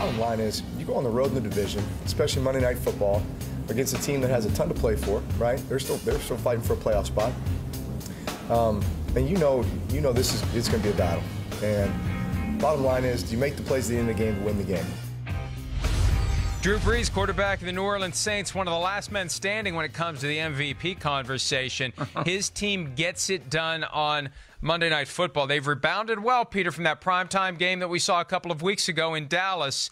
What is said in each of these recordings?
bottom line is you go on the road in the division, especially Monday Night Football, against a team that has a ton to play for, right? They're still fighting for a playoff spot. And you know it's going to be a battle. And bottom line is, do you make the plays at the end of the game to win the game? Drew Brees, quarterback of the New Orleans Saints, one of the last men standing when it comes to the MVP conversation. His team gets it done on Monday Night Football. They've rebounded well, Peter, from that primetime game that we saw a couple of weeks ago in Dallas.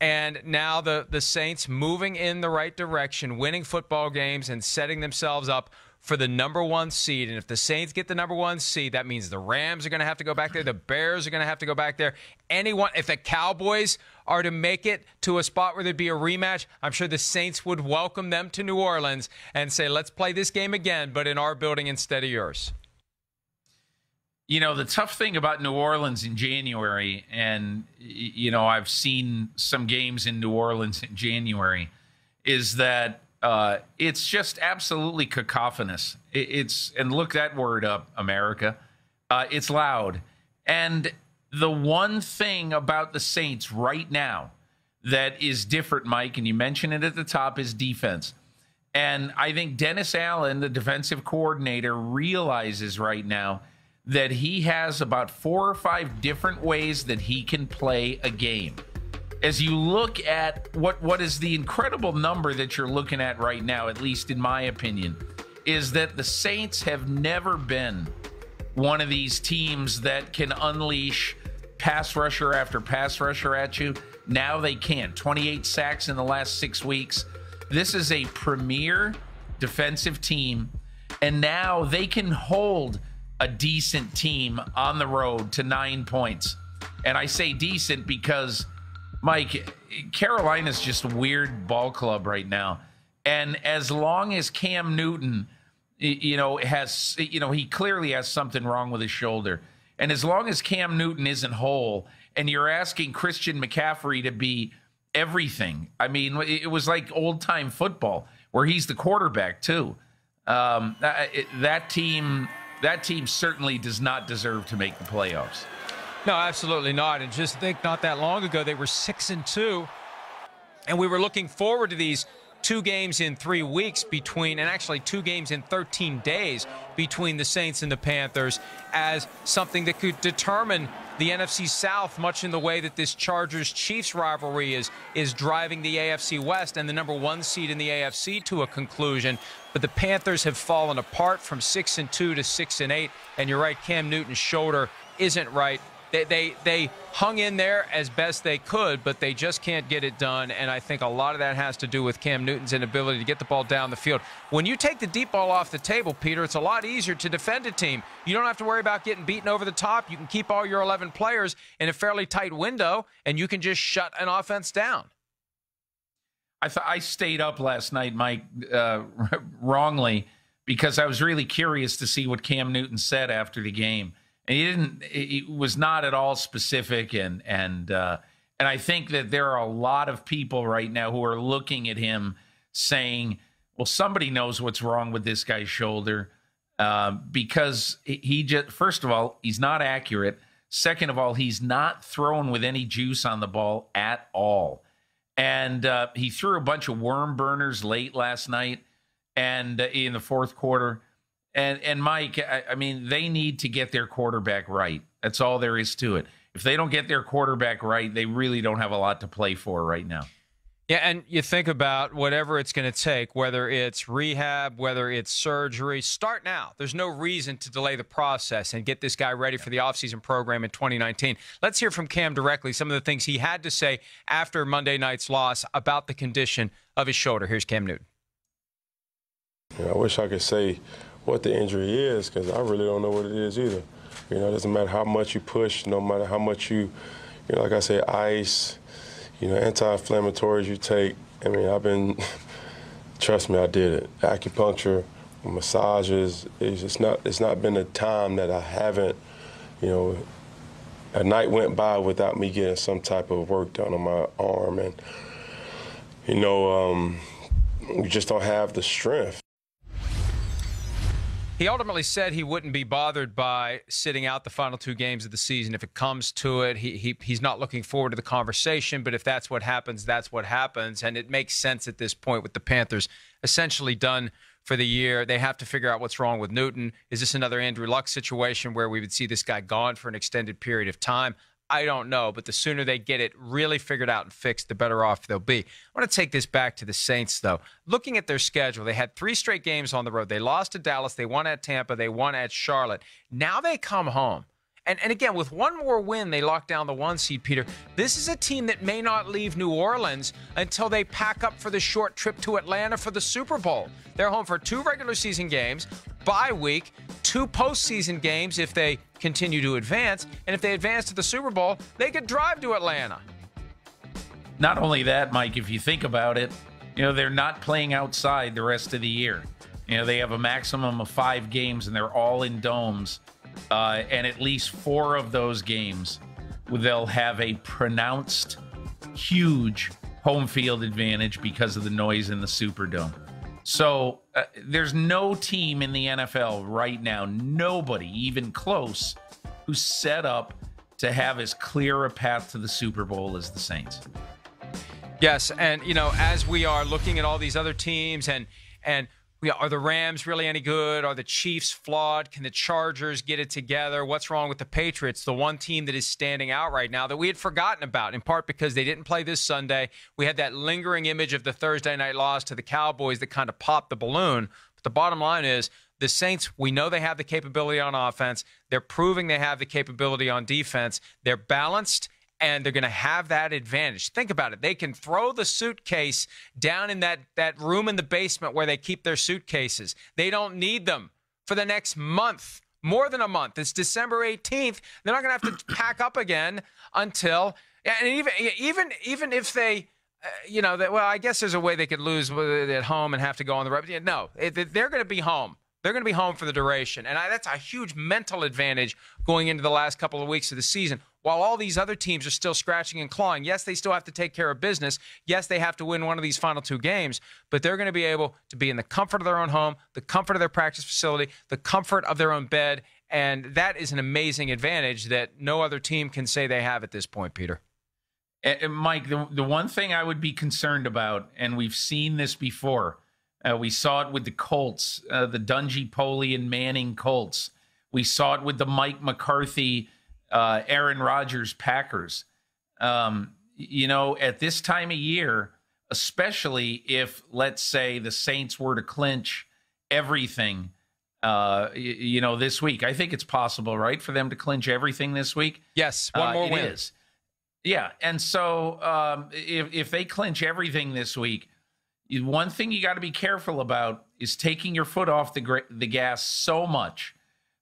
And now the Saints moving in the right direction, winning football games and setting themselves up for the #1 seed. And if the Saints get the #1 seed, that means the Rams are going to have to go back there. The Bears are going to have to go back there. If the Cowboys are to make it to a spot where there'd be a rematch, I'm sure the Saints would welcome them to New Orleans and say, let's play this game again, but in our building instead of yours. You know, the tough thing about New Orleans in January, and, you know, I've seen some games in New Orleans in January, is that it's just absolutely cacophonous. And look that word up, America. It's loud. And the one thing about the Saints right now that is different, Mike, and you mentioned it at the top, is defense. And I think Dennis Allen, the defensive coordinator, realizes right now that he has about 4 or 5 different ways that he can play a game. As you look at what is the incredible number that you're looking at right now, at least in my opinion, is that the Saints have never been one of these teams that can unleash pass rusher after pass rusher at you. Now they can. 28 sacks in the last 6 weeks. This is a premier defensive team, and now they can hold a decent team on the road to 9 points. And I say decent because, Mike, Carolina's just a weird ball club right now. And as long as Cam Newton, he clearly has something wrong with his shoulder. And as long as Cam Newton isn't whole, and you're asking Christian McCaffrey to be everything, I mean, it was like old-time football where he's the quarterback too. That team certainly does not deserve to make the playoffs. No, absolutely not. And just think, not that long ago, they were 6-2, and we were looking forward to these 2 games in 3 weeks and actually 2 games in 13 days between the Saints and the Panthers as something that could determine the NFC South, much in the way that this Chargers-Chiefs rivalry is driving the AFC West and the #1 seed in the AFC to a conclusion. But the Panthers have fallen apart from 6-2 to 6-8, and you're right, Cam Newton's shoulder isn't right. They hung in there as best they could, but they just can't get it done, and I think a lot of that has to do with Cam Newton's inability to get the ball down the field. When you take the deep ball off the table, Peter, it's a lot easier to defend a team. You don't have to worry about getting beaten over the top. You can keep all your 11 players in a fairly tight window, and you can just shut an offense down. I stayed up last night, Mike, wrongly, because I was really curious to see what Cam Newton said after the game. And he was not at all specific, and I think that there are a lot of people right now who are looking at him saying, well, somebody knows what's wrong with this guy's shoulder, because he just, first of all, he's not accurate. Second of all, he's not throwing with any juice on the ball at all. And he threw a bunch of worm burners late last night and in the fourth quarter. And Mike, I mean, they need to get their quarterback right. That's all there is to it. If they don't get their quarterback right, they really don't have a lot to play for right now. Yeah, and you think about whatever it's going to take, whether it's rehab, whether it's surgery, start now. There's no reason to delay the process and get this guy ready for the offseason program in 2019. Let's hear from Cam directly, some of the things he had to say after Monday night's loss about the condition of his shoulder. Here's Cam Newton. I wish I could say what the injury is, because I really don't know what it is either. You know, it doesn't matter how much you push, no matter how much you know, like I said, ice, anti-inflammatories you take. I mean, trust me, I did it. Acupuncture, massages, it's not been a time that I haven't, a night went by without me getting some type of work done on my arm. And, we just don't have the strength. He ultimately said he wouldn't be bothered by sitting out the final 2 games of the season if it comes to it. He's not looking forward to the conversation, but if that's what happens, that's what happens. And it makes sense at this point with the Panthers essentially done for the year. They have to figure out what's wrong with Newton. Is this another Andrew Luck situation where we would see this guy gone for an extended period of time? I don't know, but the sooner they get it really figured out and fixed, the better off they'll be. I want to take this back to the Saints, though. Looking at their schedule, they had 3 straight games on the road. They lost to Dallas. They won at Tampa. They won at Charlotte. Now they come home. And again, with one more win, they lock down the 1 seed, Peter. This is a team that may not leave New Orleans until they pack up for the short trip to Atlanta for the Super Bowl. They're home for 2 regular season games, bye week, 2 postseason games if they continue to advance. And if they advance to the Super Bowl, they could drive to Atlanta. Not only that, Mike, if you think about it, they're not playing outside the rest of the year. They have a maximum of 5 games, and they're all in domes. And at least 4 of those games, they'll have a pronounced, huge home field advantage because of the noise in the Superdome. So there's no team in the NFL right now, nobody even close, who's set up to have as clear a path to the Super Bowl as the Saints. Yes, and, as we are looking at all these other teams and are the Rams really any good? Are the Chiefs flawed? Can the Chargers get it together? What's wrong with the Patriots? The one team that is standing out right now that we had forgotten about, in part because they didn't play this Sunday. We had that lingering image of the Thursday night loss to the Cowboys that kind of popped the balloon. But the bottom line is the Saints, we know they have the capability on offense. They're proving they have the capability on defense. They're balanced, and they're going to have that advantage. Think about it. They can throw the suitcase down in that room in the basement where they keep their suitcases. They don't need them for the next month, more than a month. It's December 18th. They're not going to have to pack up again until, and even if they, well, I guess there's a way they could lose at home and have to go on the road. No, they're going to be home. They're going to be home for the duration. And that's a huge mental advantage going into the last couple of weeks of the season. While all these other teams are still scratching and clawing, yes, they still have to take care of business. Yes, they have to win one of these final 2 games, but they're going to be able to be in the comfort of their own home, the comfort of their practice facility, the comfort of their own bed, and that is an amazing advantage that no other team can say they have at this point, Peter. And Mike, the one thing I would be concerned about, and we've seen this before, we saw it with the Colts, the Dungy, Poley, and Manning Colts. We saw it with the Mike McCarthy, Aaron Rodgers Packers. At this time of year, especially if, let's say, the Saints were to clinch everything, this week. I think it's possible, right, for them to clinch everything this week? Yes, one more win. It is. Yeah, and so if they clinch everything this week, one thing you got to be careful about is taking your foot off the gas so much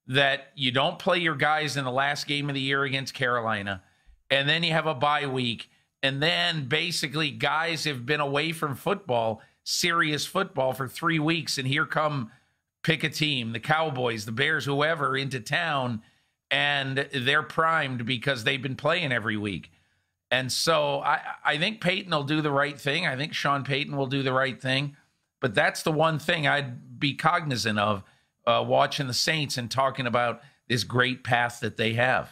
that you don't play your guys in the last game of the year against Carolina, and then you have a bye week, and then basically guys have been away from football, serious football, for 3 weeks, and here come, pick a team, the Cowboys, the Bears, whoever, into town, and they're primed because they've been playing every week. And so I think Peyton will do the right thing. I think Sean Payton will do the right thing. But that's the one thing I'd be cognizant of watching the Saints and talking about this great path that they have.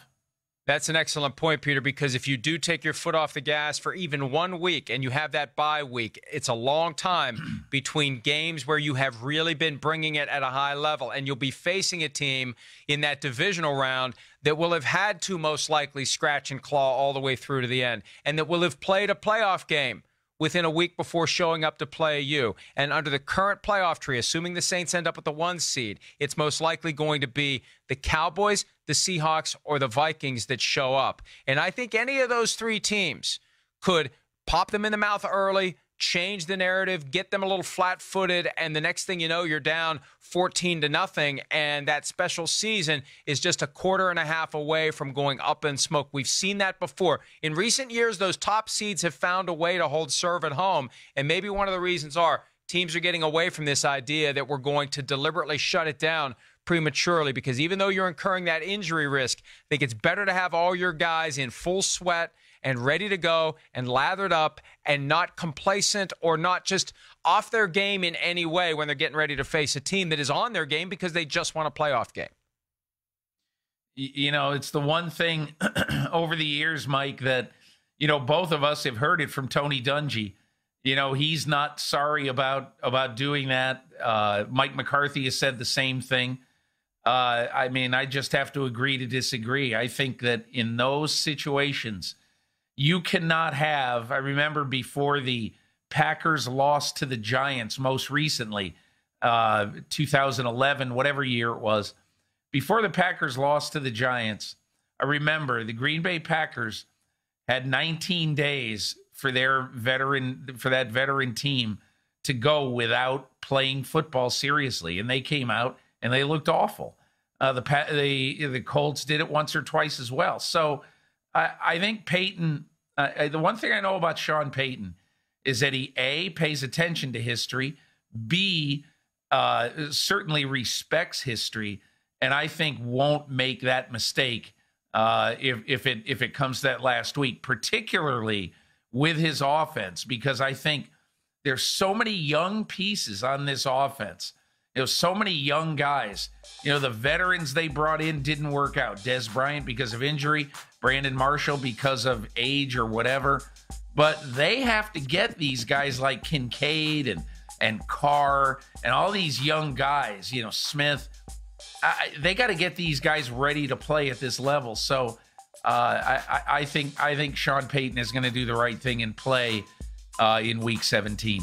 That's an excellent point, Peter, because if you do take your foot off the gas for even 1 week and you have that bye week, it's a long time between games where you have really been bringing it at a high level, and you'll be facing a team in that divisional round that will have had to most likely scratch and claw all the way through to the end, and that will have played a playoff game within a week before showing up to play you. And under the current playoff tree, assuming the Saints end up with the 1 seed, it's most likely going to be the Cowboys, the Seahawks, or the Vikings that show up. And I think any of those 3 teams could pop them in the mouth early, change the narrative, get them a little flat-footed, and the next thing you know, you're down 14-0, and that special season is just a quarter and a half away from going up in smoke. We've seen that before. In recent years, those top seeds have found a way to hold serve at home, and maybe one of the reasons are teams are getting away from this idea that we're going to deliberately shut it down prematurely, because even though you're incurring that injury risk, I think it's better to have all your guys in full sweat and ready to go and lathered up and not complacent or not just off their game in any way when they're getting ready to face a team that is on their game because they just want a playoff game. You know, it's the one thing over the years, Mike, that, you know, both of us have heard it from Tony Dungy. You know, he's not sorry about doing that. Mike McCarthy has said the same thing. I mean, I just have to agree to disagree. I think that in those situations, you cannot have, I remember before the Packers lost to the Giants most recently, 2011, whatever year it was, before the Packers lost to the Giants, I remember the Green Bay Packers had 19 days for that veteran team to go without playing football seriously, and they came out and they looked awful. The Colts did it once or twice as well. So I think Peyton. The one thing I know about Sean Payton is that he A, pays attention to history, B, certainly respects history, and I think won't make that mistake if it comes to that last week, particularly with his offense, because I think there's so many young pieces on this offense. You know, so many young guys. You know, the veterans they brought in didn't work out. Des Bryant because of injury, Brandon Marshall because of age or whatever. But they have to get these guys like Kincaid and Carr and all these young guys, you know, Smith. They got to get these guys ready to play at this level. So I think Sean Payton is going to do the right thing and play in Week 17.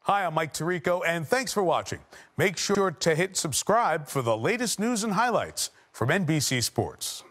Hi, I'm Mike Tirico, and thanks for watching. Make sure to hit subscribe for the latest news and highlights from NBC Sports.